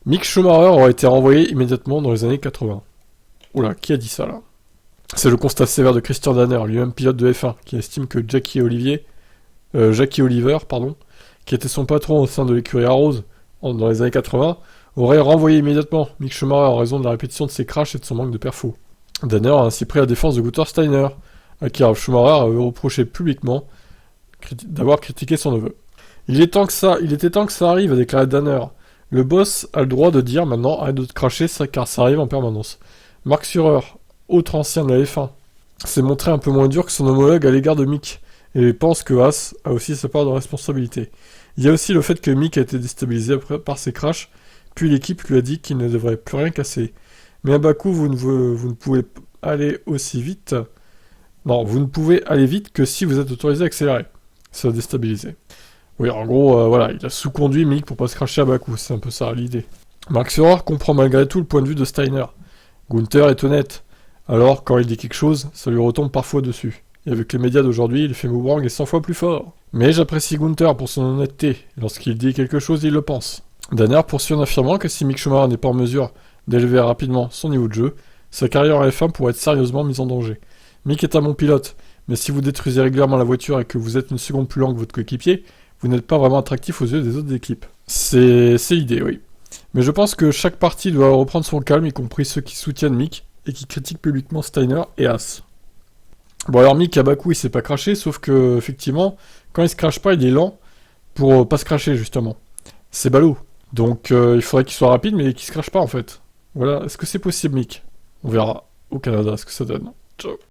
Mick Schumacher aurait été renvoyé immédiatement dans les années 80. Oula, qui a dit ça là? C'est le constat sévère de Christian Danner, lui-même pilote de F1, qui estime que Jackie Oliver, qui était son patron au sein de l'écurie Arrows dans les années 80, aurait renvoyé immédiatement Mick Schumacher en raison de la répétition de ses crashs et de son manque de perfo. Danner a ainsi pris la défense de Gunther Steiner, à qui Ralf Schumacher avait reproché publiquement d'avoir critiqué son neveu. Il était temps que ça arrive, a déclaré Danner. Le boss a le droit de dire maintenant arrête de te cracher car ça arrive en permanence. Mark Surer, autre ancien de la F1, s'est montré un peu moins dur que son homologue à l'égard de Mick, et pense que Haas a aussi sa part de responsabilité. Il y a aussi le fait que Mick a été déstabilisé par ses crashs, puis l'équipe lui a dit qu'il ne devrait plus rien casser. Mais à Bakou, vous ne pouvez aller aussi vite. Non, vous ne pouvez aller vite que si vous êtes autorisé à accélérer. Ça a déstabilisé. Oui, en gros, voilà, il a sous-conduit Mick pour pas se cracher à Bakou, c'est un peu ça l'idée. Mark Surer comprend malgré tout le point de vue de Steiner. Gunther est honnête. Alors, quand il dit quelque chose, ça lui retombe parfois dessus. Et avec les médias d'aujourd'hui, l'effet boomerang est 100 fois plus fort. Mais j'apprécie Gunther pour son honnêteté. Lorsqu'il dit quelque chose, il le pense. Danner poursuit en affirmant que si Mick Schumacher n'est pas en mesure d'élever rapidement son niveau de jeu, sa carrière en F1 pourrait être sérieusement mise en danger. Mick est un bon pilote, mais si vous détruisez régulièrement la voiture et que vous êtes une seconde plus lent que votre coéquipier, vous n'êtes pas vraiment attractif aux yeux des autres équipes. C'est l'idée, oui. Mais je pense que chaque partie doit reprendre son calme, y compris ceux qui soutiennent Mick et qui critiquent publiquement Steiner et Haas. Bon alors Mick à Bakou il s'est pas craché, sauf que effectivement, quand il se crache pas, il est lent pour pas se cracher justement. C'est ballot. Donc il faudrait qu'il soit rapide mais qu'il se crache pas en fait. Voilà, est-ce que c'est possible Mick? On verra au Canada ce que ça donne. Ciao.